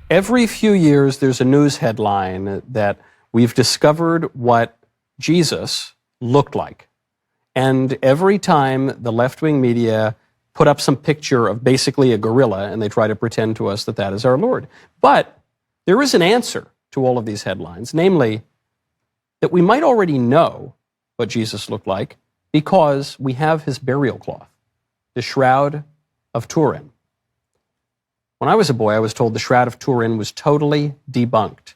Every few years, there's a news headline that we've discovered what Jesus looked like. And every time the left-wing media put up some picture of basically a gorilla, and they try to pretend to us that that is our Lord. But there is an answer to all of these headlines, namely that we might already know what Jesus looked like because we have his burial cloth, the Shroud of Turin. When I was a boy, I was told the Shroud of Turin was totally debunked.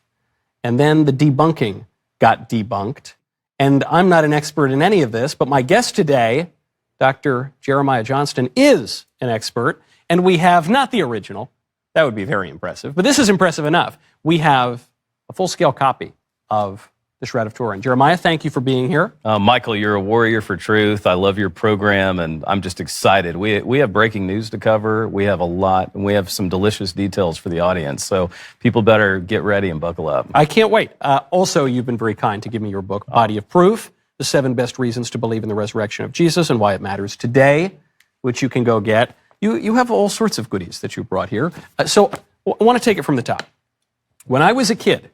And then the debunking got debunked. And I'm not an expert in any of this, but my guest today, Dr. Jeremiah Johnston, is an expert. And we have not the original. That would be very impressive. But this is impressive enough. We have a full-scale copy of the Shroud of Turin. Jeremiah, thank you for being here. Michael, you're a warrior for truth. I love your program, and I'm just excited. We have breaking news to cover. We have a lot, and we have some delicious details for the audience. So people better get ready and buckle up. I can't wait. Also, you've been very kind to give me your book, Body of Proof, The 7 Best Reasons to Believe in the Resurrection of Jesus and Why It Matters Today, which you can go get. You have all sorts of goodies that you brought here. So I want to take it from the top. When I was a kid,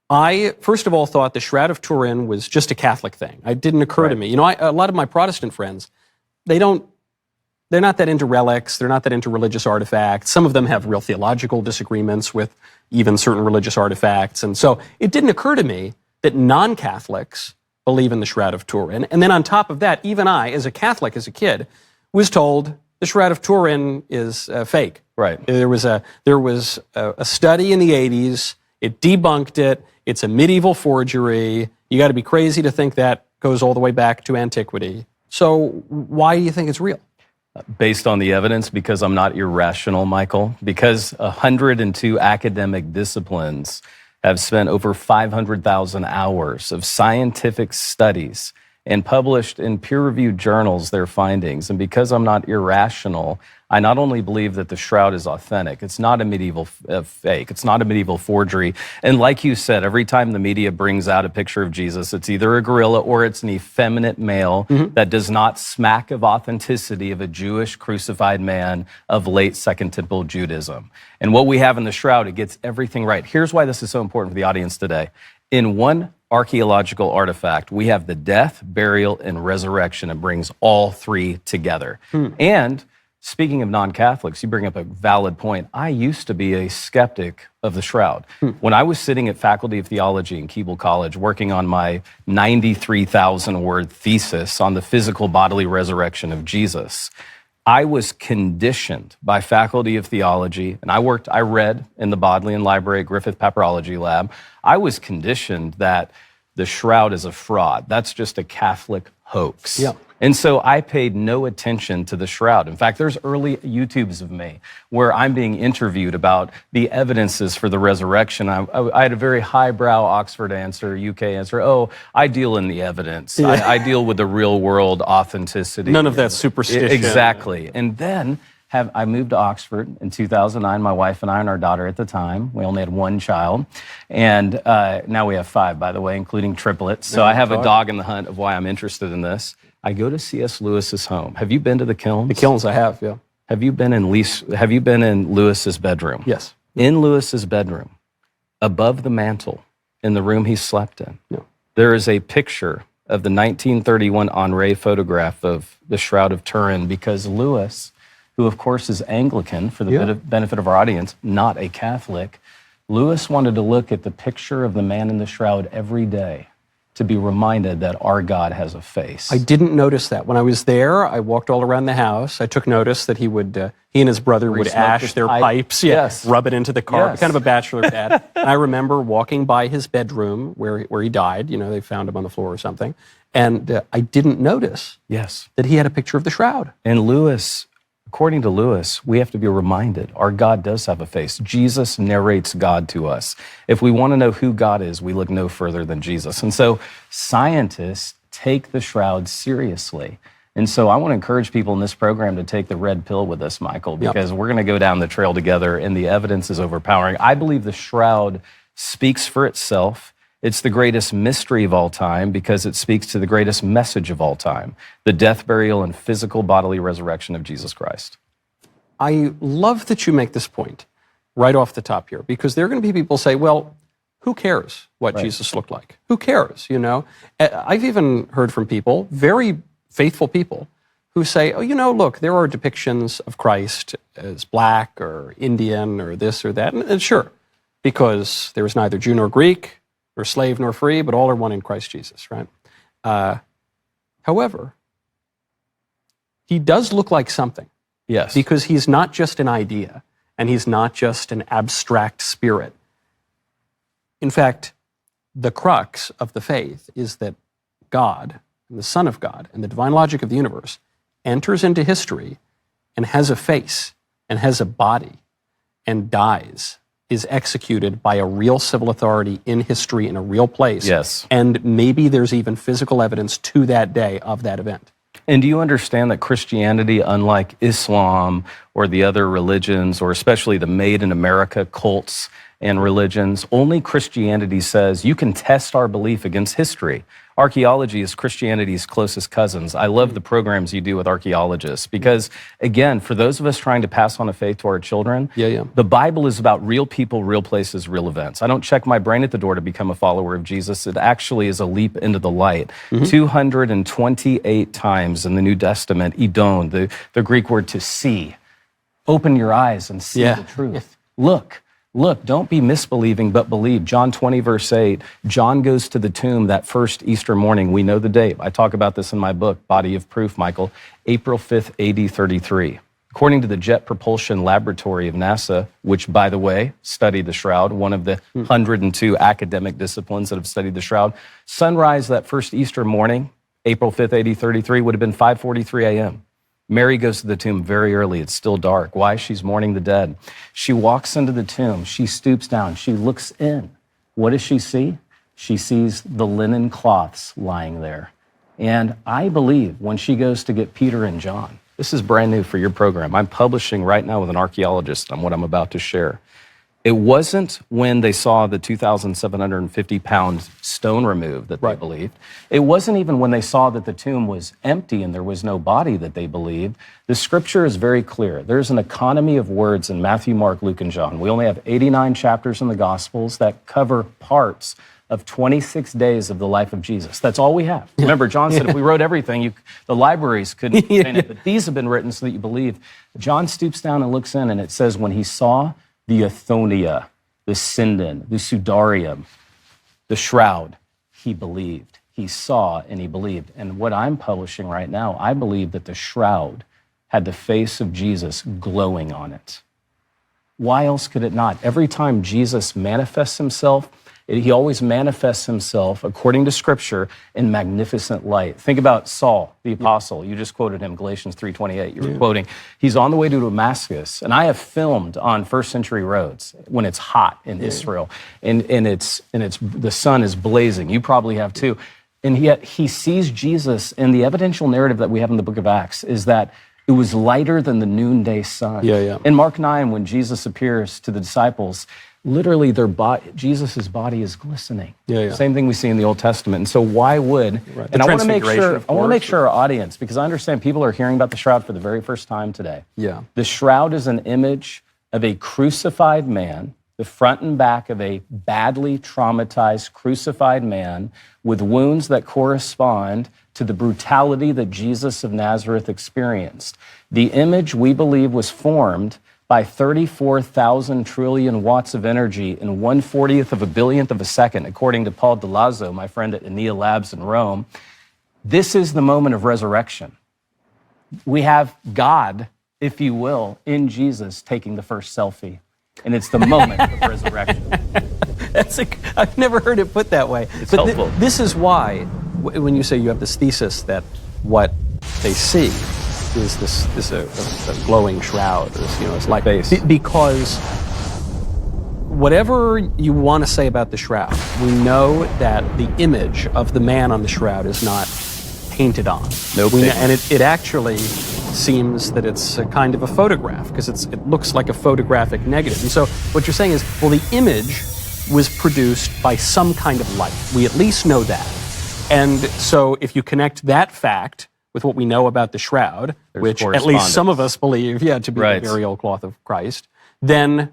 I, first of all, thought the Shroud of Turin was just a Catholic thing. It didn't occur to me. You know, a lot of my Protestant friends, they're not that into relics. They're not that into religious artifacts. Some of them have real theological disagreements with even certain religious artifacts. And so it didn't occur to me that non-Catholics believe in the Shroud of Turin. And then on top of that, even I, as a Catholic, as a kid, was told the Shroud of Turin is fake. Right. There was a study in the 80s. It debunked it. It's a medieval forgery. You got to be crazy to think that goes all the way back to antiquity. So why do you think it's real? Based on the evidence, because I'm not irrational, Michael, because 102 academic disciplines have spent over 500,000 hours of scientific studies and published in peer-reviewed journals their findings. And because I'm not irrational, I not only believe that the Shroud is authentic, it's not a medieval fake, it's not a medieval forgery. And like you said, every time the media brings out a picture of Jesus, it's either a gorilla or it's an effeminate male that does not smack of authenticity of a Jewish crucified man of late Second Temple Judaism. And what we have in the Shroud, it gets everything right. Here's why this is so important for the audience today. In one archaeological artifact, we have the death, burial, and resurrection. It brings all three together. And speaking of non-Catholics, you bring up a valid point. I used to be a skeptic of the Shroud. When I was sitting at Faculty of Theology in Keble College working on my 93,000-word thesis on the physical bodily resurrection of Jesus, I was conditioned by Faculty of Theology, and I read in the Bodleian Library at Griffith Papyrology Lab. I was conditioned that the Shroud is a fraud. That's just a Catholic hoax. Yeah. And so I paid no attention to the Shroud. In fact, there's early YouTubes of me where I'm being interviewed about the evidences for the resurrection. I had a very highbrow Oxford answer, UK answer. Oh, I deal in the evidence. Yeah. I deal with the real world authenticity. None of that superstition. Exactly. And then I moved to Oxford in 2009, my wife and I and our daughter at the time. We only had one child. And now we have 5, by the way, including triplets. So I have a dog in the hunt of why I'm interested in this. I go to C.S. Lewis's home. Have you been to the Kilns? The Kilns I have, yeah. Have you been in Lewis's bedroom? Yes. In Lewis's bedroom, above the mantle, in the room he slept in, Yeah. there is a picture of the 1931 Henri photograph of the Shroud of Turin, because Lewis, who of course is Anglican for the benefit of our audience, not a Catholic, Lewis wanted to look at the picture of the man in the Shroud every day to be reminded that our God has a face. I didn't notice that. When I was there, I walked all around the house. I took notice that he and his brother would ash their pipes, rub it into the carpet, kind of a bachelor pad. And I remember walking by his bedroom where he died. You know, they found him on the floor or something. And I didn't notice that he had a picture of the Shroud. And Lewis, according to Lewis, we have to be reminded our God does have a face. Jesus narrates God to us. If we want to know who God is, we look no further than Jesus. And so scientists take the Shroud seriously. And so I want to encourage people in this program to take the red pill with us, Michael, because we're going to go down the trail together and the evidence is overpowering. I believe the Shroud speaks for itself. It's the greatest mystery of all time because it speaks to the greatest message of all time, the death, burial, and physical bodily resurrection of Jesus Christ. I love that you make this point right off the top here, because there are going to be people say, well, who cares what Jesus looked like? Who cares, you know? I've even heard from people, very faithful people, who say, oh, you know, look, there are depictions of Christ as black or Indian or this or that. And sure, because there is neither Jew nor Greek, nor slave nor free, but all are one in Christ Jesus, right? However, he does look like something. Yes. Because he's not just an idea, and he's not just an abstract spirit. In fact, the crux of the faith is that God, and the Son of God, and the divine logic of the universe enters into history and has a face and has a body and dies, is executed by a real civil authority in history in a real place. Yes. And maybe there's even physical evidence to that day of that event. And do you understand that Christianity, unlike Islam or the other religions, or especially the Made in America cults and religions, only Christianity says you can test our belief against history. Archaeology is Christianity's closest cousins. I love the programs you do with archaeologists because, again, for those of us trying to pass on a faith to our children, the Bible is about real people, real places, real events. I don't check my brain at the door to become a follower of Jesus. It actually is a leap into the light. 228 times in the New Testament, idon, the Greek word to see. Open your eyes and see the truth. Look, don't be misbelieving, but believe. John 20, verse 8, John goes to the tomb that first Easter morning. We know the date. I talk about this in my book, Body of Proof, Michael, April 5th, AD 33. According to the Jet Propulsion Laboratory of NASA, which, by the way, studied the shroud, one of the 102 academic disciplines that have studied the shroud, sunrise that first Easter morning, April 5th, AD 33, would have been 5:43 a.m. Mary goes to the tomb very early. It's still dark. Why? She's mourning the dead. She walks into the tomb. She stoops down. She looks in. What does she see? She sees the linen cloths lying there. And I believe when she goes to get Peter and John, this is brand new for your program. I'm publishing right now with an archaeologist on what I'm about to share. It wasn't when they saw the 2,750-pound stone removed that they believed. It wasn't even when they saw that the tomb was empty and there was no body that they believed. The scripture is very clear. There's an economy of words in Matthew, Mark, Luke, and John. We only have 89 chapters in the Gospels that cover parts of 26 days of the life of Jesus. That's all we have. Remember, John said if we wrote everything, the libraries couldn't contain it, but these have been written so that you believe. John stoops down and looks in, and it says when he saw the Athonia, the Sindon, the Sudarium, the shroud, he believed. He saw and he believed. And what I'm publishing right now, I believe that the shroud had the face of Jesus glowing on it. Why else could it not? Every time Jesus manifests himself, he always manifests himself, according to Scripture, in magnificent light. Think about Saul, the apostle. You just quoted him, Galatians 3:28. You were quoting. He's on the way to Damascus, and I have filmed on first-century roads when it's hot in Israel, and it's the sun is blazing. You probably have too. And yet he sees Jesus, and the evidential narrative that we have in the book of Acts is that it was lighter than the noonday sun. In Mark 9, when Jesus appears to the disciples, literally, Jesus' body is glistening. Same thing we see in the Old Testament. And so why would, and I want to make sure our audience, because I understand people are hearing about the shroud for the very first time today. The shroud is an image of a crucified man, the front and back of a badly traumatized, crucified man with wounds that correspond to the brutality that Jesus of Nazareth experienced. The image, we believe, was formed by 34,000 trillion watts of energy in 1/40th of a billionth of a second, according to Paul DeLazzo, my friend at Enea Labs in Rome. This is the moment of resurrection. We have God, if you will, in Jesus taking the first selfie, and it's the moment of resurrection. I've never heard it put that way. It's helpful. This is why, when you say you have this thesis that what they see is this a glowing shroud, it's like because whatever you want to say about the shroud, we know that the image of the man on the shroud is not painted on. And it actually seems that it's a kind of a photograph because it looks like a photographic negative. And so what you're saying is, well, the image was produced by some kind of light. We at least know that. And so if you connect that fact with what we know about the shroud, which at least some of us believe, to be the burial cloth of Christ, then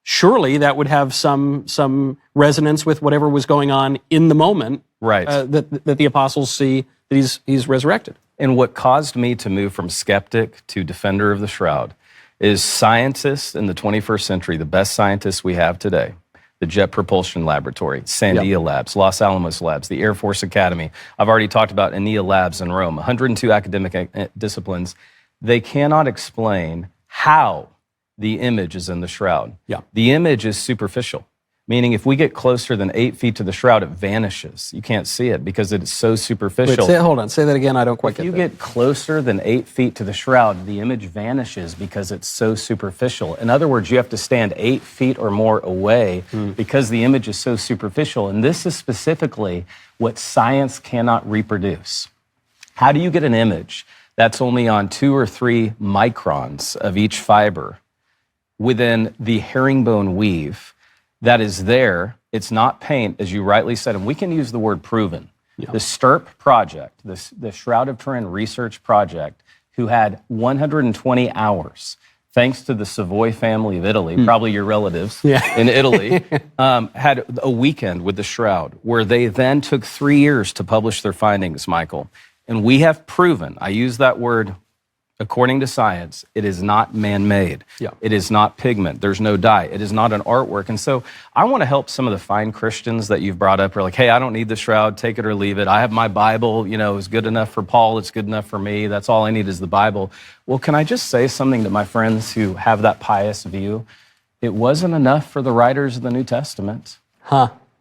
surely that would have some resonance with whatever was going on in the moment, Right. That the apostles see that he's resurrected. And what caused me to move from skeptic to defender of the shroud is scientists in the 21st century, the best scientists we have today, the Jet Propulsion Laboratory, Sandia Labs, Los Alamos Labs, the Air Force Academy. I've already talked about ENEA Labs in Rome, 102 academic disciplines. They cannot explain how the image is in the shroud. Yeah. The image is superficial, meaning if we get closer than 8 feet to the shroud, it vanishes. You can't see it because it's so superficial. Wait, hold on. Say that again. I don't quite get that. If you get closer than 8 feet to the shroud, the image vanishes because it's so superficial. In other words, you have to stand 8 feet or more away because the image is so superficial. And this is specifically what science cannot reproduce. How do you get an image that's only on 2 or 3 microns of each fiber within the herringbone weave that is there? It's not paint, as you rightly said, and we can use the word proven. Yeah. The STIRP project, the Shroud of Turin research project, who had 120 hours, thanks to the Savoy family of Italy, probably your relatives in Italy, had a weekend with the shroud, where they then took 3 years to publish their findings, Michael. And we have proven, I use that word according to science, it is not man-made. Yeah. It is not pigment. There's no dye. It is not an artwork. And so I want to help some of the fine Christians that you've brought up who are like, hey, I don't need the shroud, take it or leave it. I have my Bible, it's good enough for Paul, it's good enough for me. That's all I need is the Bible. Well, can I just say something to my friends who have that pious view? It wasn't enough for the writers of the New Testament.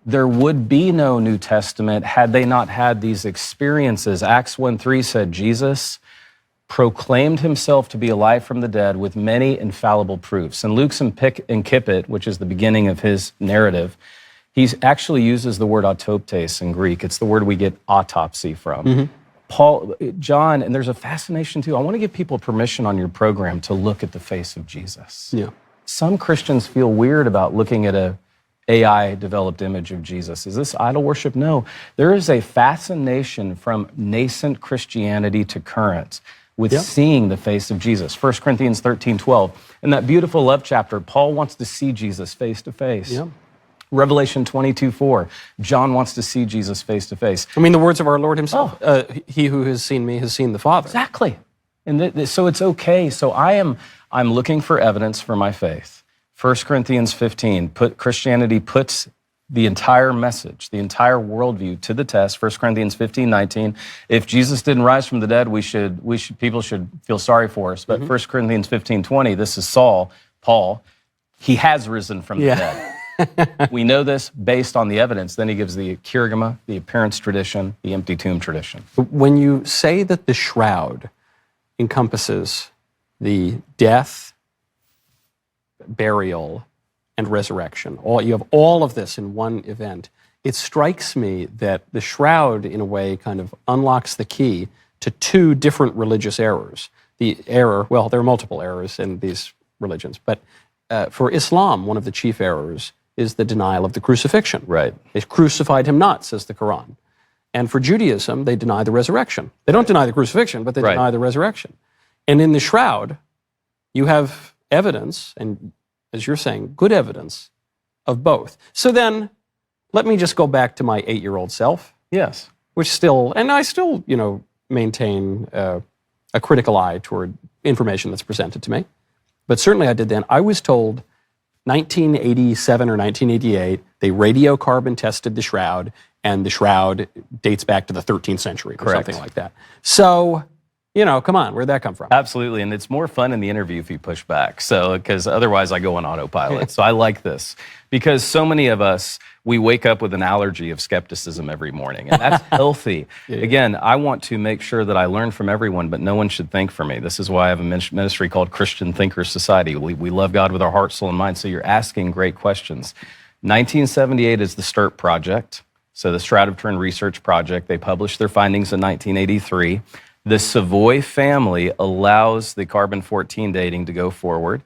There would be no New Testament had they not had these experiences. Acts 1:3 said, Jesus proclaimed himself to be alive from the dead with many infallible proofs. And Luke's and Kippet, which is the beginning of his narrative, he actually uses the word autoptes in Greek. It's the word we get autopsy from. Paul, John, and there's a fascination too. I want to give people permission on your program to look at the face of Jesus. Yeah. Some Christians feel weird about looking at a AI-developed image of Jesus. Is this idol worship? No. There is a fascination from nascent Christianity to current with seeing the face of Jesus. 1 Corinthians 13:12. In that beautiful love chapter, Paul wants to see Jesus face to face. Revelation 22:4. John wants to see Jesus face to face. I mean, the words of our Lord himself. He who has seen me has seen the Father. Exactly. And so it's okay. So I'm looking for evidence for my faith. 1 Corinthians 15, Christianity puts the entire message, the entire worldview to the test. 1 Corinthians 15:19. If Jesus didn't rise from the dead, people should feel sorry for us. But 1 Corinthians 15:20, this is Paul, he has risen from the dead. We know this based on the evidence. Then he gives the Kyrgyma, the appearance tradition, the empty tomb tradition. When you say that the shroud encompasses the death, burial, and resurrection, you have all of this in one event, it strikes me that the shroud, in a way, kind of unlocks the key to 2 different religious errors. The error, well, there are multiple errors in these religions, but for Islam, one of the chief errors is the denial of the crucifixion. Right. They crucified him not, says the Quran. And for Judaism, they deny the resurrection. They don't deny the crucifixion, but they deny the resurrection. And in the shroud, you have evidence, and as you're saying, good evidence of both. So then, let me just go back to my 8-year-old self. Yes. I still, maintain a critical eye toward information that's presented to me. But certainly I did then. I was told 1987 or 1988, they radiocarbon tested the shroud, and the shroud dates back to the 13th century or something like that. So, come on, where'd that come from? Absolutely, and it's more fun in the interview if you push back. So, because otherwise I go on autopilot. So I like this because so many of us, we wake up with an allergy of skepticism every morning, and that's healthy. Again, I want to make sure that I learn from everyone, but no one should think for me. This is why I have a ministry called Christian Thinkers Society. We love God with our heart, soul, and mind. So you're asking great questions. 1978 is the STIRP project. So the Shroud of Turin Research Project. They published their findings in 1983. The Savoy family allows the carbon-14 dating to go forward.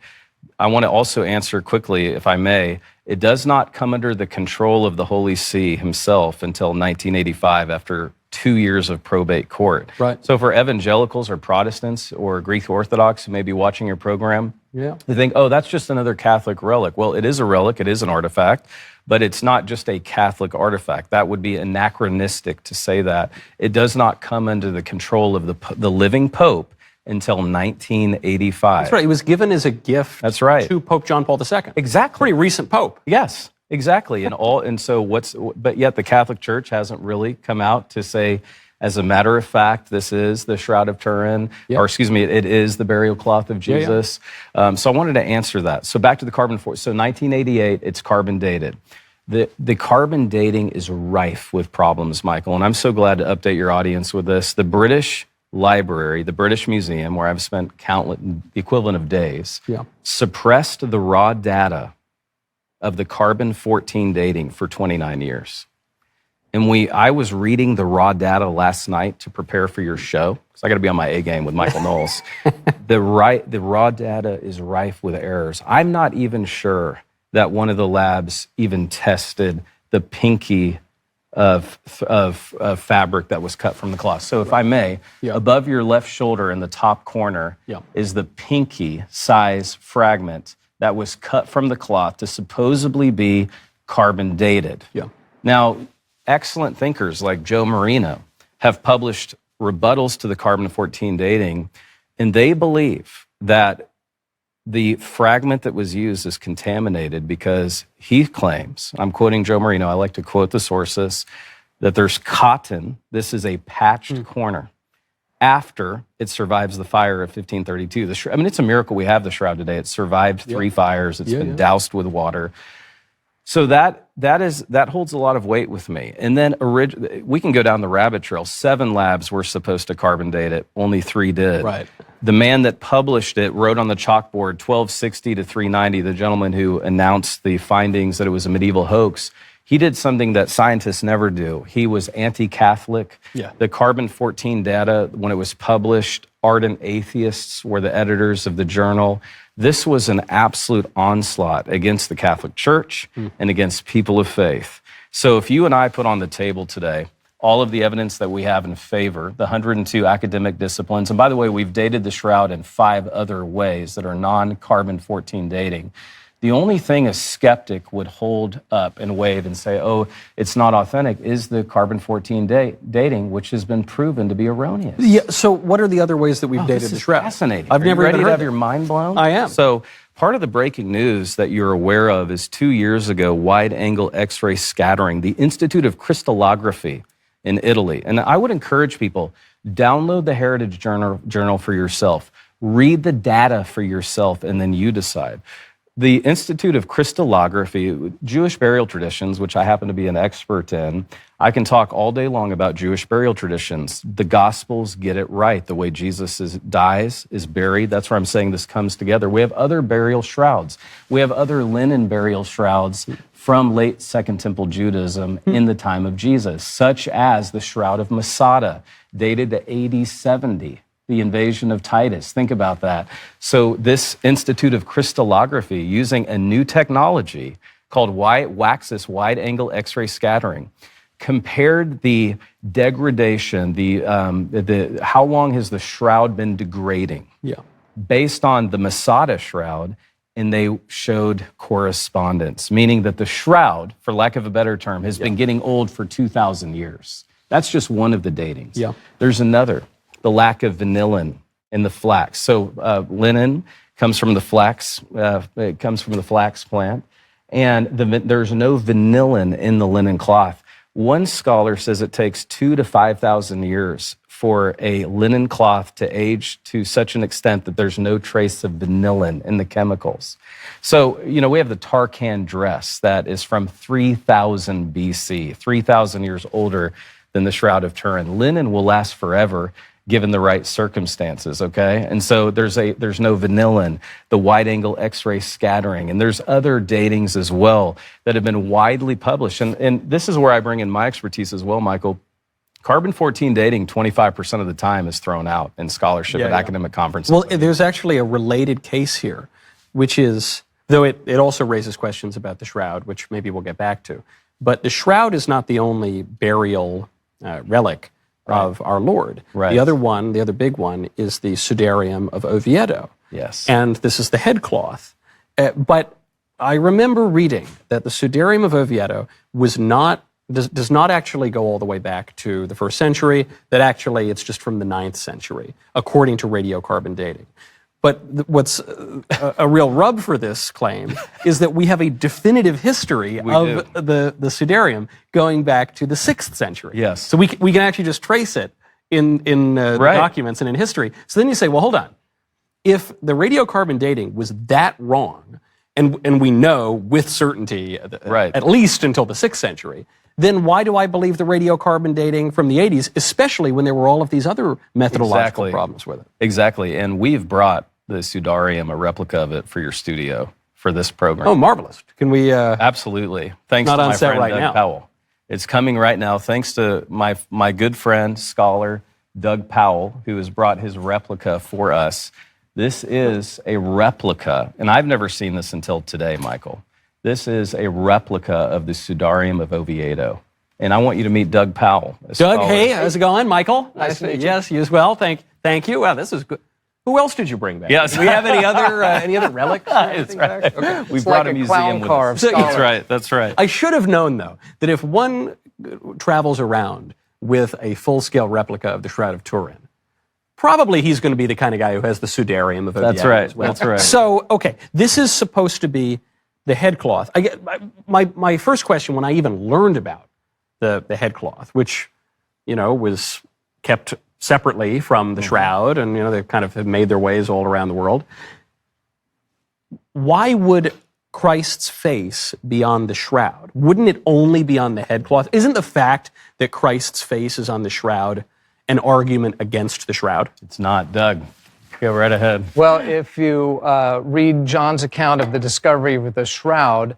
I want to also answer quickly, if I may, it does not come under the control of the Holy See himself until 1985 after 2 years of probate court. Right. So for evangelicals or Protestants or Greek Orthodox who may be watching your program, they think, oh, that's just another Catholic relic. Well, it is a relic, it is an artifact, but it's not just a Catholic artifact. That would be anachronistic to say that. It does not come under the control of the living Pope until 1985. That's right. It was given as a gift That's right. to Pope John Paul II. Exactly. Pretty recent Pope. Yes, exactly. But yet the Catholic Church hasn't really come out to say, as a matter of fact, this is the Shroud of Turin, or excuse me, it is the burial cloth of Jesus. So I wanted to answer that. So back to the carbon 14. So 1988, it's carbon dated. The carbon dating is rife with problems, Michael, and I'm so glad to update your audience with this. The British Library, the British Museum, where I've spent the equivalent of days, suppressed the raw data of the carbon 14 dating for 29 years. And I was reading the raw data last night to prepare for your show, because I got to be on my A game with Michael Knowles. The raw data is rife with errors. I'm not even sure that one of the labs even tested the pinky of fabric that was cut from the cloth. So if I may, above your left shoulder in the top corner is the pinky size fragment that was cut from the cloth to supposedly be carbon dated. Now, excellent thinkers like Joe Marino have published rebuttals to the carbon-14 dating, and they believe that the fragment that was used is contaminated because he claims, I'm quoting Joe Marino, I like to quote the sources, that there's cotton, this is a patched corner, after it survives the fire of 1532. It's a miracle we have the Shroud today. It survived 3 fires, it's been doused with water. So that holds a lot of weight with me. And then we can go down the rabbit trail. 7 labs were supposed to carbon date it. Only 3 did. Right. The man that published it wrote on the chalkboard 1260 to 390, the gentleman who announced the findings that it was a medieval hoax. He did something that scientists never do. He was anti-Catholic. The carbon-14 data, when it was published, ardent atheists were the editors of the journal. This was an absolute onslaught against the Catholic Church and against people of faith. So if you and I put on the table today all of the evidence that we have in favor, the 102 academic disciplines, and by the way, we've dated the Shroud in 5 other ways that are non-carbon-14 dating. The only thing a skeptic would hold up and wave and say, oh, it's not authentic, is the carbon-14 dating, which has been proven to be erroneous. Yeah, so what are the other ways that we've dated the Shroud? Fascinating. I've never ready even to heard have it. your mind blown? I am. So part of the breaking news that you're aware of is 2 years ago, wide-angle X-ray scattering, the Institute of Crystallography in Italy. And I would encourage people, download the Heritage Journal for yourself. Read the data for yourself, and then you decide. The Institute of Crystallography, Jewish burial traditions, which I happen to be an expert in, I can talk all day long about Jewish burial traditions. The Gospels get it right. The way Jesus dies, is buried. That's where I'm saying this comes together. We have other burial shrouds. We have other linen burial shrouds from late Second Temple Judaism in the time of Jesus, such as the Shroud of Masada, dated to AD 70. The invasion of Titus. Think about that. So this Institute of Crystallography, using a new technology called Waxis wide-angle X-ray scattering, compared the degradation, how long has the shroud been degrading, based on the Masada shroud, and they showed correspondence, meaning that the shroud, for lack of a better term, has been getting old for 2,000 years. That's just one of the datings. There's another. The lack of vanillin in the flax. So linen comes from the flax. It comes from the flax plant, and there's no vanillin in the linen cloth. One scholar says it takes 2,000 to 5,000 years for a linen cloth to age to such an extent that there's no trace of vanillin in the chemicals. So, we have the Tarkan dress that is from 3000 BC, 3,000 years older than the Shroud of Turin. Linen will last forever, given the right circumstances, okay? And so there's no vanillin, the wide-angle X-ray scattering, and there's other datings as well that have been widely published. And this is where I bring in my expertise as well, Michael. Carbon-14 dating, 25% of the time, is thrown out in scholarship at academic conferences. Well, there's actually a related case here, which is, though it also raises questions about the Shroud, which maybe we'll get back to, but the Shroud is not the only burial relic of our Lord. Right. The other big one, is the Sudarium of Oviedo. Yes. And this is the headcloth. But I remember reading that the Sudarium of Oviedo does not actually go all the way back to the 1st century, that actually it's just from the 9th century, according to radiocarbon dating. But what's a real rub for this claim is that we have a definitive history of the Sudarium going back to the 6th century. Yes. So we can actually just trace it in the documents and in history. So then you say, well, hold on. If the radiocarbon dating was that wrong, and we know with certainty, at least until the 6th century, then why do I believe the radiocarbon dating from the 80s, especially when there were all of these other methodological problems with it? Exactly. And we've brought the Sudarium, a replica of it, for your studio for this program. Oh, marvelous. Can we... Absolutely. Thanks to my friend Doug Powell. It's coming right now thanks to my good friend, scholar, Doug Powell, who has brought his replica for us. This is a replica, and I've never seen this until today, Michael. This is a replica of the Sudarium of Oviedo. And I want you to meet Doug Powell. Doug, hey, how's it going? Michael? Nice to meet you. Yes, you as well. Thank you. Wow, this is good. Who else did you bring back? Yes. Do we have any other relics? That's right. Okay. We brought a museum with us. That's right. I should have known, though, that if one travels around with a full-scale replica of the Shroud of Turin, probably he's going to be the kind of guy who has the Sudarium of Oviedo. That's right. As well. That's right. So, okay, this is supposed to be the headcloth. My first question when I even learned about the headcloth, which, was kept separately from the shroud, and, they kind of have made their ways all around the world. Why would Christ's face be on the shroud? Wouldn't it only be on the headcloth? Isn't the fact that Christ's face is on the shroud an argument against the shroud? It's not. Doug, go right ahead. Well, if you read John's account of the discovery of the shroud,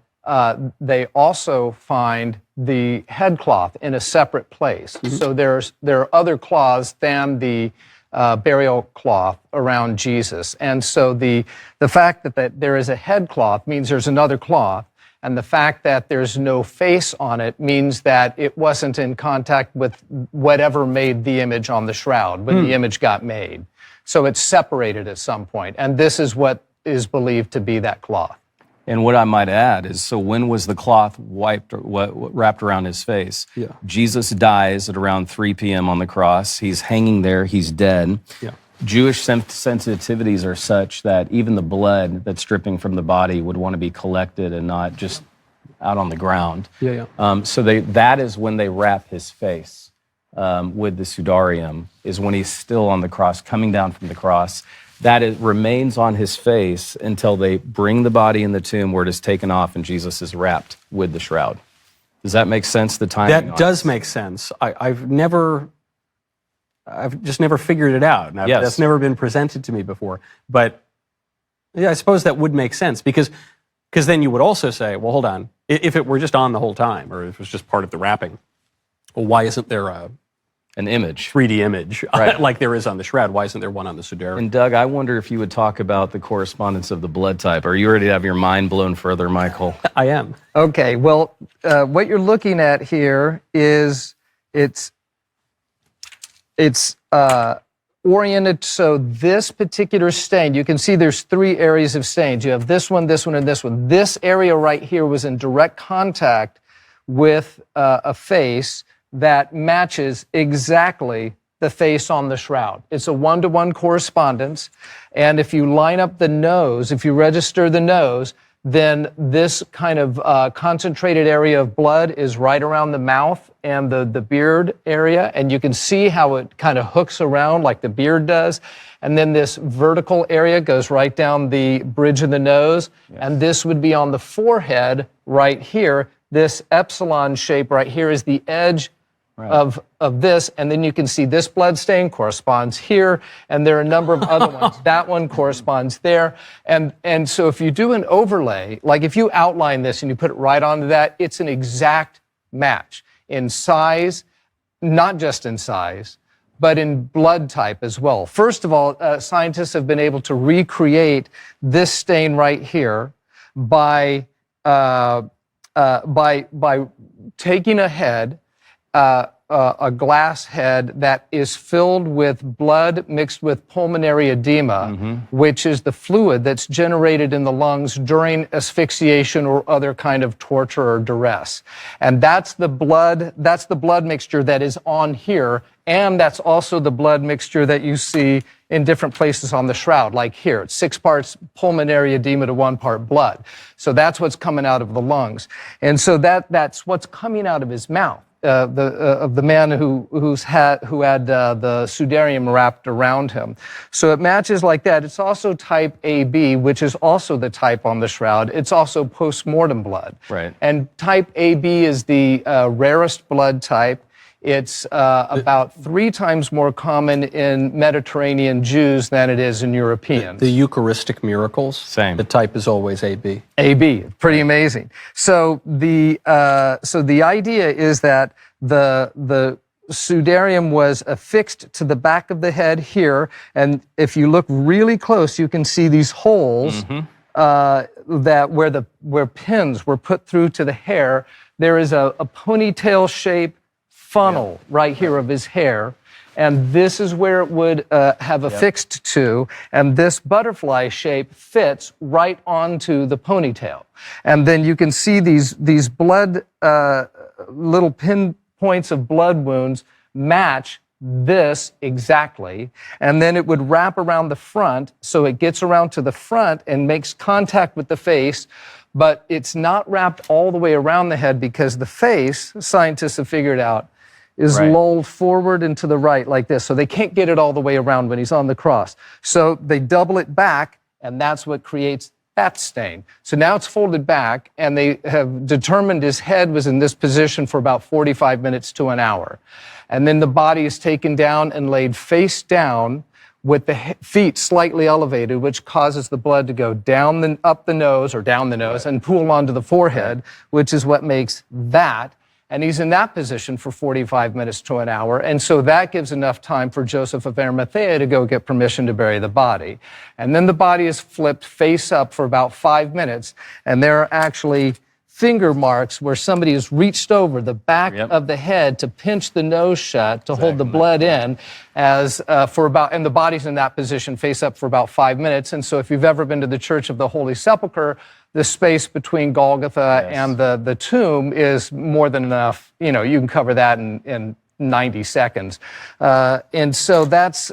they also find the headcloth in a separate place. Mm-hmm. So there are other cloths than the burial cloth around Jesus. And so the fact that there is a headcloth means there's another cloth. And the fact that there's no face on it means that it wasn't in contact with whatever made the image on the shroud when the image got made. So it's separated at some point. And this is what is believed to be that cloth. And what I might add is, so when was the cloth wrapped around his face? Yeah. Jesus dies at around 3 p.m. on the cross. He's hanging there. He's dead. Yeah. Jewish sensitivities are such that even the blood that's dripping from the body would want to be collected and not just out on the ground. So that is when they wrap his face with the Sudarium, is when he's still on the cross, coming down from the cross. That it remains on his face until they bring the body in the tomb where it is taken off and Jesus is wrapped with the shroud. Does that make sense, the timing? That does make sense. I've just never figured it out. That's never been presented to me before. But yeah, I suppose that would make sense because then you would also say, well, hold on. If it were just on the whole time, or if it was just part of the wrapping, well, why isn't there an image, 3D image, like there is on the shroud? Why isn't there one on the Sudarium? And Doug, I wonder if you would talk about the correspondence of the blood type. Are you ready to have your mind blown further, Michael? I am. Okay, well, what you're looking at here is it's oriented so this particular stain, you can see there's 3 areas of stains. You have this one, and this one. This area right here was in direct contact with a face that matches exactly the face on the shroud. It's a 1-to-1 correspondence, and if you line up the nose, if you register the nose, then this kind of concentrated area of blood is right around the mouth and the beard area, and you can see how it kind of hooks around like the beard does. And then this vertical area goes right down the bridge of the nose, and this would be on the forehead right here. This epsilon shape right here is the edge of this, and then you can see this blood stain corresponds here, and there are a number of other ones. That one corresponds there, and so if you do an overlay, like if you outline this and you put it right onto that, it's an exact match in size, not just in size, but in blood type as well. First of all, scientists have been able to recreate this stain right here by taking a head, a glass head that is filled with blood mixed with pulmonary edema, which is the fluid that's generated in the lungs during asphyxiation or other kind of torture or duress. And that's the blood mixture that is on here, and that's also the blood mixture that you see in different places on the shroud, like here. It's 6 parts pulmonary edema to 1 part blood. So that's what's coming out of the lungs. And so that's what's coming out of his mouth, of the man who had the sudarium wrapped around him. So it matches like that. It's also type AB, which is also the type on the shroud. It's also post-mortem blood. Right. And type AB is the rarest blood type. It's about 3 times more common in Mediterranean Jews than it is in Europeans. The Eucharistic miracles, Same. the type is always AB. AB, pretty amazing. So the idea is that the sudarium was affixed to the back of the head here, and if you look really close, you can see these holes where pins were put through to the hair. There is a ponytail shape funnel right here of his hair, and this is where it would have affixed to, and this butterfly shape fits right onto the ponytail. And then you can see these blood, little pinpoints of blood wounds match this exactly, and then it would wrap around the front, so it gets around to the front and makes contact with the face. But it's not wrapped all the way around the head, because the face, scientists have figured out, is lulled forward and to the right like this. So they can't get it all the way around when he's on the cross. So they double it back, and that's what creates that stain. So now it's folded back, and they have determined his head was in this position for about 45 minutes to an hour. And then the body is taken down and laid face down with the feet slightly elevated, which causes the blood to go up the nose or down the nose and pool onto the forehead, which is what makes that. And he's in that position for 45 minutes to an hour. And so that gives enough time for Joseph of Arimathea to go get permission to bury the body. And then the body is flipped face up for about 5 minutes. And there are actually finger marks where somebody has reached over the back of the head to pinch the nose shut to hold the blood in, and the body's in that position face up for about 5 minutes. And so if you've ever been to the Church of the Holy Sepulchre, the space between Golgotha and the tomb is more than enough. You know, you can cover that in 90 seconds. And so that's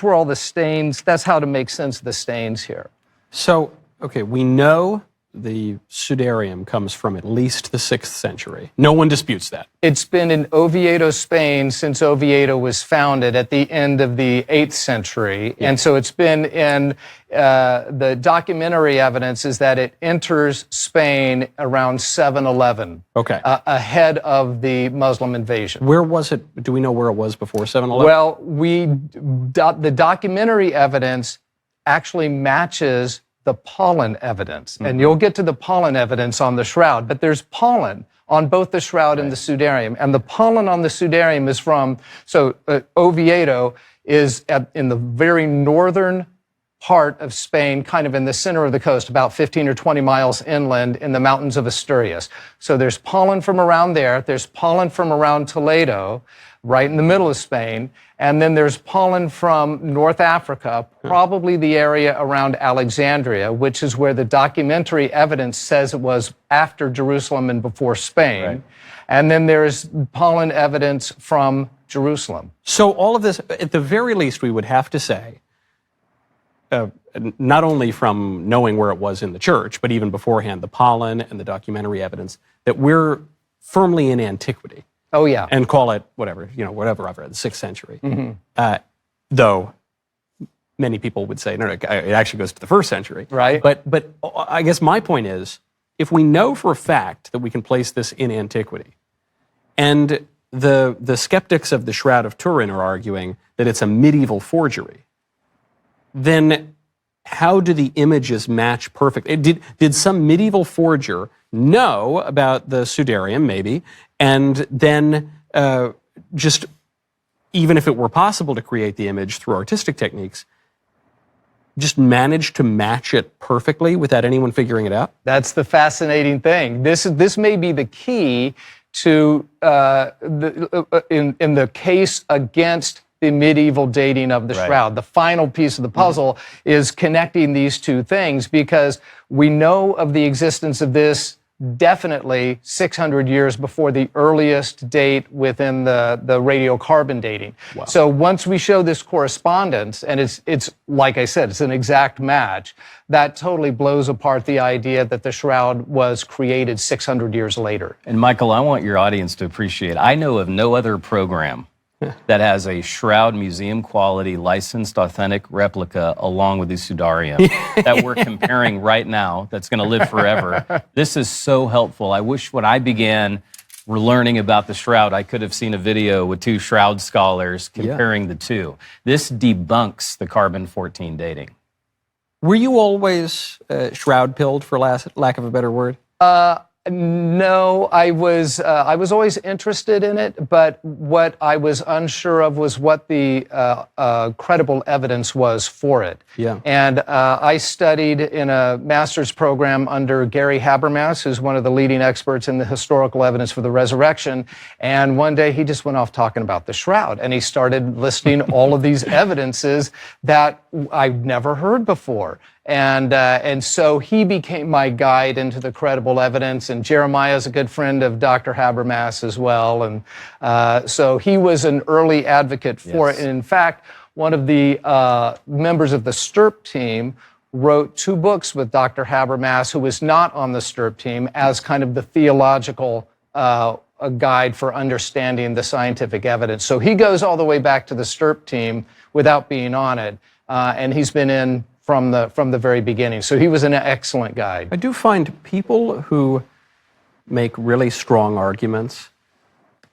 where all the stains, that's how to make sense of the stains here. So, okay, we know the sudarium comes from at least the 6th century. No one disputes that. It's been in Oviedo, Spain, since Oviedo was founded at the end of the 8th century. Yeah. And so it's been in the documentary evidence is that it enters Spain around 711. Okay. Ahead of the Muslim invasion. Where was it? Do we know where it was before 711? Well, the documentary evidence actually matches the pollen evidence. And you'll get to the pollen evidence on the shroud, but there's pollen on both the shroud and the sudarium. And the pollen on the sudarium is from, Oviedo is in the very northern part of Spain, kind of in the center of the coast, about 15 or 20 miles inland in the mountains of Asturias. So there's pollen from around there. There's pollen from around Toledo, right in the middle of Spain. And then there's pollen from North Africa, probably the area around Alexandria, which is where the documentary evidence says it was after Jerusalem and before Spain. Right. And then there's pollen evidence from Jerusalem. So all of this, at the very least, we would have to say, not only from knowing where it was in the church, but even beforehand, the pollen and the documentary evidence, that we're firmly in antiquity. Oh, yeah. And call it whatever I've read, the 6th century. Though many people would say, no, it actually goes to the 1st century. Right. But I guess my point is, if we know for a fact that we can place this in antiquity, and the skeptics of the Shroud of Turin are arguing that it's a medieval forgery, then how do the images match perfectly? Did some medieval forger know about the sudarium, maybe, and then just, even if it were possible to create the image through artistic techniques, just manage to match it perfectly without anyone figuring it out? That's the fascinating thing. This may be the key to in the case against the medieval dating of the shroud. The final piece of the puzzle is connecting these two things, because we know of the existence of this definitely 600 years before the earliest date within the radiocarbon dating. Wow. So once we show this correspondence, and it's like I said, it's an exact match, that totally blows apart the idea that the shroud was created 600 years later. And Michael, I want your audience to appreciate, I know of no other program that has a shroud museum quality licensed authentic replica along with the Sudarium that we're comparing right now, that's going to live forever. This is so helpful. I wish when I began learning about the shroud, I could have seen a video with two shroud scholars comparing the two. This debunks the carbon-14 dating. Were you always shroud-pilled, for lack of a better word? No, I was always interested in it, but what I was unsure of was what the credible evidence was for it. Yeah. And I studied in a master's program under Gary Habermas, who's one of the leading experts in the historical evidence for the resurrection. And one day he just went off talking about the shroud, and he started listing all of these evidences that I've never heard before. And so he became my guide into the credible evidence, and Jeremiah is a good friend of Dr. Habermas as well. And so he was an early advocate for it. And in fact, one of the members of the STRP team wrote 2 books with Dr. Habermas, who was not on the STRP team, as kind of the theological a guide for understanding the scientific evidence. So he goes all the way back to the STRP team without being on it, and he's been in from the very beginning. So he was an excellent guide. I do find people who make really strong arguments,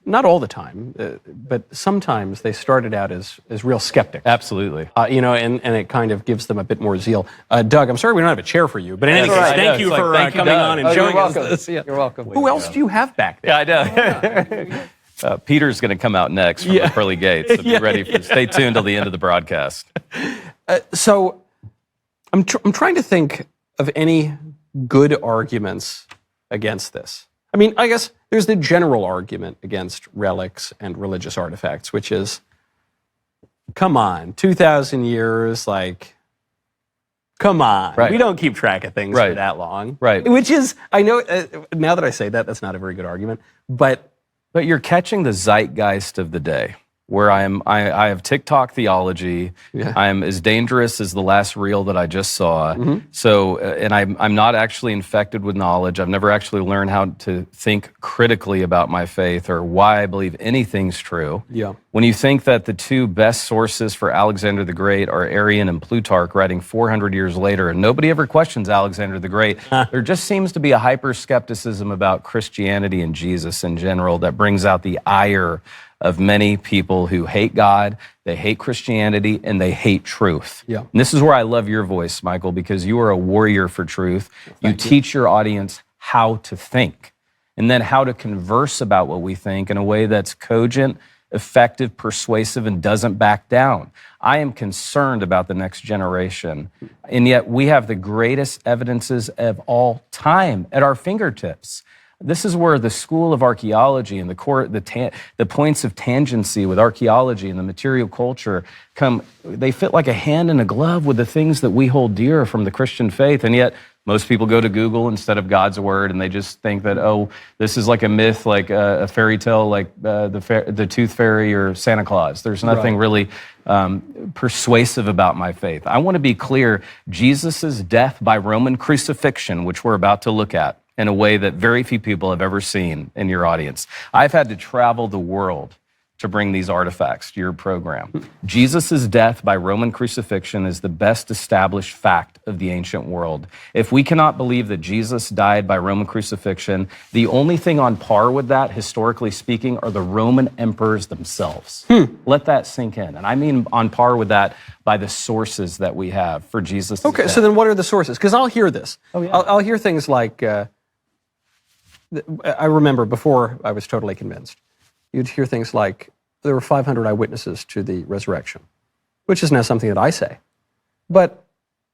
not all the time, but sometimes they started out as real skeptics. Absolutely. And it kind of gives them a bit more zeal. Doug, I'm sorry we don't have a chair for you, but in any case, thank you for coming on and showing us this. You're welcome. Who else do you have back there? Yeah, I know. Peter's going to come out next from the pearly gates. So be ready for. Stay tuned till the end of the broadcast. So I'm trying to think of any good arguments against this. I mean, I guess there's the general argument against relics and religious artifacts, which is, come on, 2,000 years, like, come on. Right. We don't keep track of things for that long. Right. Which is, I know, now that I say that, that's not a very good argument, but you're catching the zeitgeist of the day, where I have TikTok theology. Yeah. I am as dangerous as the last reel that I just saw. So, and I'm not actually infected with knowledge. I've never actually learned how to think critically about my faith or why I believe anything's true. Yeah. When you think that the 2 best sources for Alexander the Great are Arian and Plutarch, writing 400 years later, and nobody ever questions Alexander the Great, there just seems to be a hyper-skepticism about Christianity and Jesus in general that brings out the ire of many people who hate God, they hate Christianity, and they hate truth. Yeah. And this is where I love your voice, Michael, because you are a warrior for truth. You teach your audience how to think, and then how to converse about what we think in a way that's cogent, effective, persuasive, and doesn't back down. I am concerned about the next generation, and yet we have the greatest evidences of all time at our fingertips. This is where the school of archaeology and the points of tangency with archaeology and the material culture they fit like a hand in a glove with the things that we hold dear from the Christian faith. And yet most people go to Google instead of God's word, and they just think that, oh, this is like a myth, like a fairy tale, like the Tooth Fairy or Santa Claus. There's nothing really persuasive about my faith. I want to be clear, Jesus' death by Roman crucifixion, which we're about to look at, in a way that very few people have ever seen in your audience. I've had to travel the world to bring these artifacts to your program. Jesus' death by Roman crucifixion is the best established fact of the ancient world. If we cannot believe that Jesus died by Roman crucifixion, the only thing on par with that, historically speaking, are the Roman emperors themselves. Let that sink in. And I mean on par with that by the sources that we have for Jesus' okay, death. so then what are the sources? Because I'll hear this. Oh, yeah. I'll hear things like, I remember before I was totally convinced, you'd hear things like, there were 500 eyewitnesses to the resurrection, which is now something that I say. But,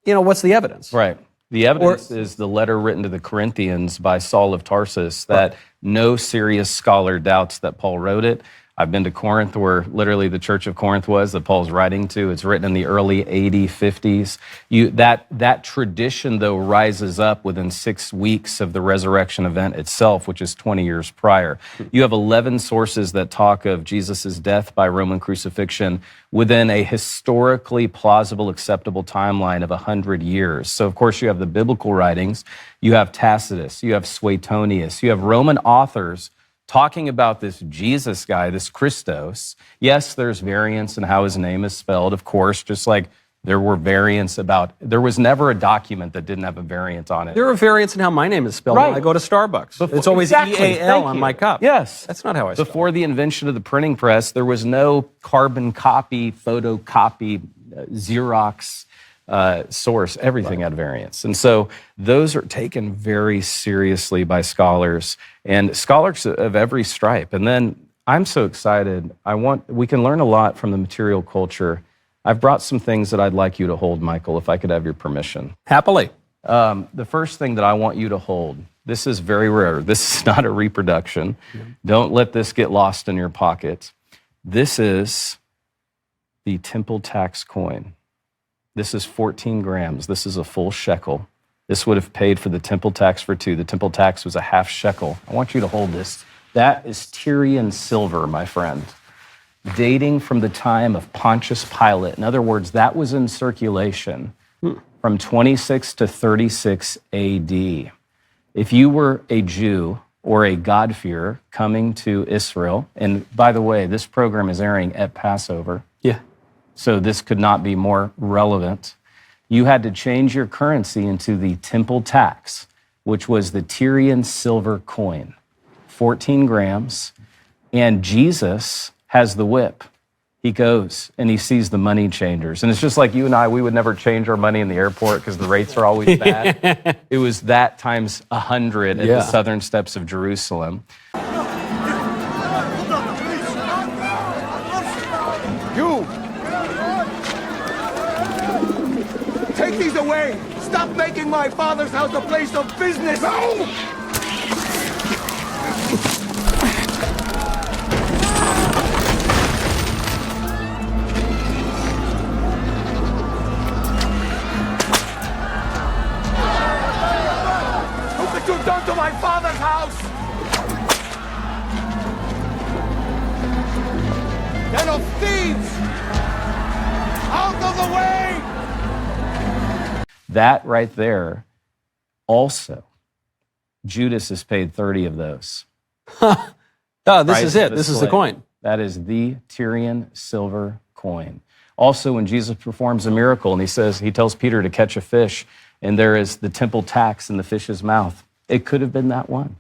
what's the evidence? Right. The evidence is the letter written to the Corinthians by Saul of Tarsus that No serious scholar doubts that Paul wrote it. I've been to Corinth, where literally the church of Corinth was, that Paul's writing to. It's written in the early AD 50s. That tradition, though, rises up within 6 weeks of the resurrection event itself, which is 20 years prior. You have 11 sources that talk of Jesus' death by Roman crucifixion within a historically plausible, acceptable timeline of 100 years. So, of course, you have the biblical writings. You have Tacitus. You have Suetonius. You have Roman authors talking about this Jesus guy, this Christos. Yes, there's variance in how his name is spelled, of course, just like there were variants about, there was never a document that didn't have a variant on it. There are variants in how my name is spelled when I go to Starbucks. It's always EAL on my cup. Yes. That's not how I spell it. Before the invention of the printing press, there was no carbon copy, photocopy, Xerox source. Everything had variants. And so those are taken very seriously by scholars, and scholars of every stripe. And then I'm so excited. We can learn a lot from the material culture. I've brought some things that I'd like you to hold, Michael, if I could have your permission. Happily. The first thing that I want you to hold, this is very rare. This is not a reproduction. Don't let this get lost in your pocket. This is the temple tax coin. This is 14 grams. This is a full shekel. This would have paid for the temple tax for 2. The temple tax was a half shekel. I want you to hold this. That is Tyrian silver, my friend, dating from the time of Pontius Pilate. In other words, that was in circulation from 26 to 36 AD. If you were a Jew or a God-fearer coming to Israel, and by the way, this program is airing at Passover. Yeah. So this could not be more relevant. You had to change your currency into the temple tax, which was the Tyrian silver coin, 14 grams. And Jesus has the whip. He goes and he sees the money changers. And it's just like you and I, we would never change our money in the airport because the rates are always bad. It was that times 100 at the southern steps of Jerusalem. Take these away! Stop making my father's house a place of business! No! Look what you've done to my father's house! Den of thieves! Out of the way! That right there, also, Judas has paid 30 of those. Oh, this is it. This is the coin. That is the Tyrian silver coin. Also, when Jesus performs a miracle and he tells Peter to catch a fish, and there is the temple tax in the fish's mouth, it could have been that one.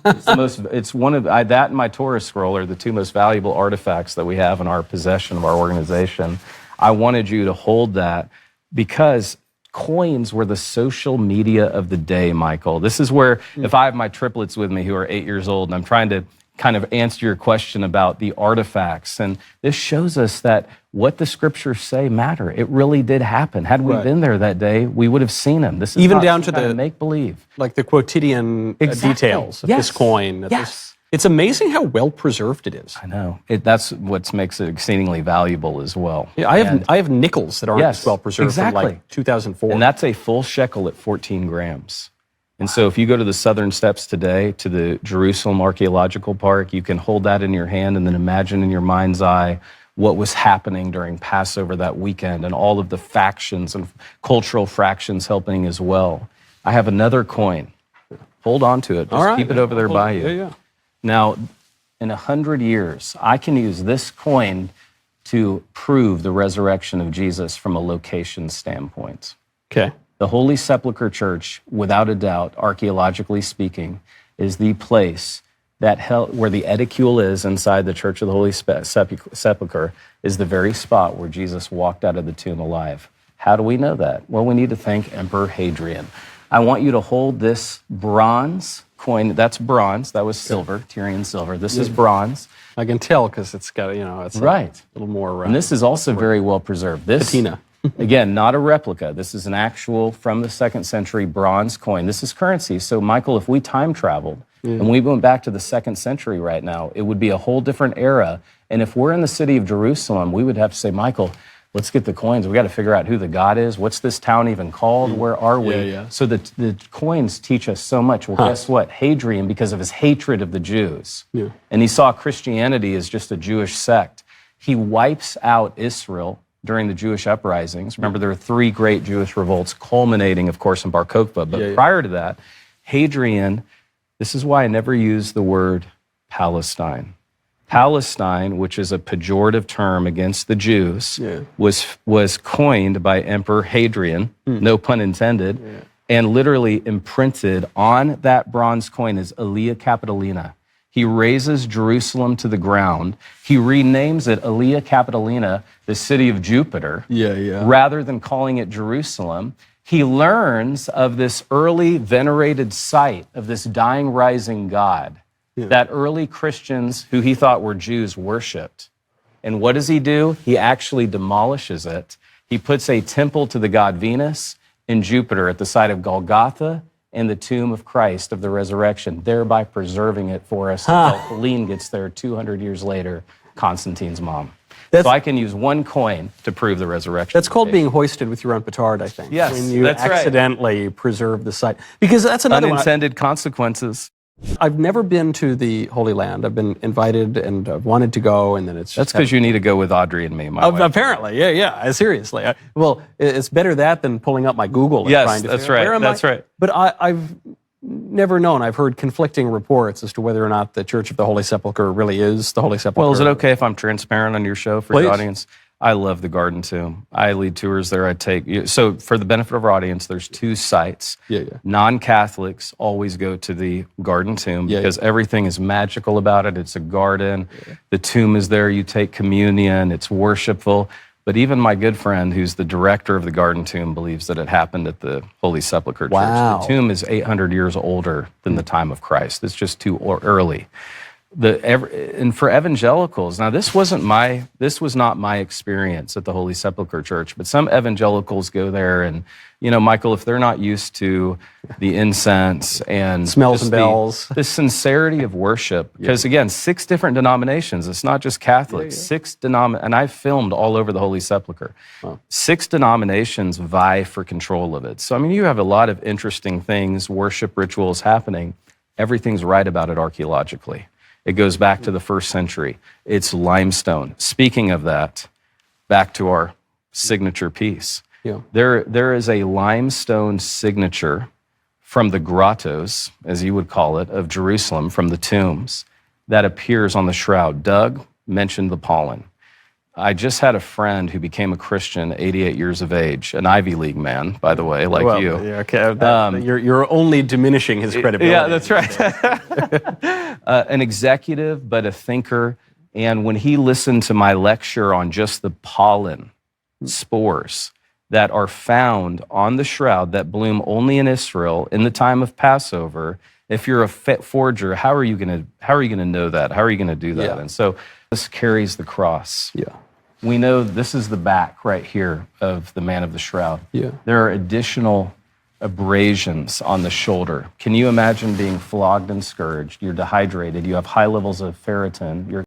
It's one of that and my Torah scroll are the two most valuable artifacts that we have in our possession of our organization. I wanted you to hold that because coins were the social media of the day, Michael. This is where, if I have my triplets with me who are 8 years old, and I'm trying to kind of answer your question about the artifacts, and this shows us that what the scriptures say matter. It really did happen. Had we been there that day, we would have seen them. This is even not down to the the make-believe. Like the quotidian details of this coin. It's amazing how well preserved it is. I know. That's what makes it exceedingly valuable as well. Yeah, I have nickels that aren't as well preserved from like 2004. And that's a full shekel at 14 grams. And so if you go to the southern steps today, to the Jerusalem Archaeological Park, you can hold that in your hand and then imagine in your mind's eye what was happening during Passover that weekend and all of the factions and cultural fractions helping as well. I have another coin. Hold on to it. Just keep it over there by you. Yeah. Now, in 100 years, I can use this coin to prove the resurrection of Jesus from a location standpoint. Okay. The Holy Sepulchre Church, without a doubt, archaeologically speaking, is the place that where the edicule is inside the Church of the Holy Sepulchre is the very spot where Jesus walked out of the tomb alive. How do we know that? Well, we need to thank Emperor Hadrian. I want you to hold this bronze coin. That's bronze. That was silver, Tyrian silver. This is bronze. I can tell because it's got, it's right. a little more. And this is also very well preserved. This, patina. Again, not a replica. This is an actual, from the 2nd century, bronze coin. This is currency. So, Michael, if we time traveled And we went back to the 2nd century right now, it would be a whole different era. And if we're in the city of Jerusalem, we would have to say, Michael, let's get the coins. We got to figure out who the God is. What's this town even called? Where are we? So the coins teach us so much. Well, guess what? Hadrian, because of his hatred of the Jews, and he saw Christianity as just a Jewish sect, he wipes out Israel during the Jewish uprisings. Remember, there were 3 great Jewish revolts, culminating, of course, in Bar Kokhba. But prior to that, Hadrian, this is why I never use the word Palestine. Palestine, which is a pejorative term against the Jews, was coined by Emperor Hadrian, no pun intended, and literally imprinted on that bronze coin is Aelia Capitolina. He razes Jerusalem to the ground. He renames it Aelia Capitolina, the city of Jupiter, rather than calling it Jerusalem. He learns of this early venerated site of this dying, rising God that early Christians who he thought were Jews worshipped. And what does he do? He actually demolishes it. He puts a temple to the god Venus in Jupiter at the site of Golgotha and the tomb of Christ of the resurrection, thereby preserving it for us until Helene gets there 200 years later, Constantine's mom. So I can use one coin to prove the resurrection. That's called being hoisted with your own petard, I think. Yes, when you that's right. accidentally preserve the site. Because that's another Unintended consequences. I've never been to the Holy Land. I've been invited and I've wanted to go, and then it's That's because you need to go with Audrey and me, my wife. apparently, seriously. Well, it's better that than pulling up my Google and trying to figure out, where am I? Right. But I've never known. I've heard conflicting reports as to whether or not the Church of the Holy Sepulchre really is the Holy Sepulchre. Well, is it okay if I'm transparent on your show for the audience? I love the Garden Tomb. I lead tours there. I take so for the benefit of our audience, there's 2 sites. Non-Catholics always go to the Garden Tomb because everything is magical about it. It's a garden. The tomb is there. You take communion. It's worshipful. But even my good friend, who's the director of the Garden Tomb, believes that it happened at the Holy Sepulchre Church. The tomb is 800 years older than the time of Christ. It's just too early. And for evangelicals, now this was not my experience at the Holy Sepulchre Church, but some evangelicals go there and, Michael, if they're not used to the incense and smells and bells, the sincerity of worship, because again, 6 different denominations, it's not just Catholics, 6 and I've filmed all over the Holy Sepulchre. 6 denominations vie for control of it. So, you have a lot of interesting things, worship rituals happening. Everything's right about it archaeologically. It goes back to the 1st century. It's limestone. Speaking of that, back to our signature piece. There is a limestone signature from the grottos, as you would call it, of Jerusalem, from the tombs, that appears on the shroud. Doug mentioned the pollen. I just had a friend who became a Christian, 88 years of age, an Ivy League man, by the way, like you. You're only diminishing his credibility. Yeah, that's right. An executive, but a thinker. And when he listened to my lecture on just the pollen spores that are found on the shroud that bloom only in Israel in the time of Passover, if you're a forger, how are you going to know that? How are you going to do that? And so this carries the cross. We know this is the back right here of the Man of the Shroud. There are additional abrasions on the shoulder. Can you imagine being flogged and scourged? You're dehydrated. You have high levels of ferritin. You're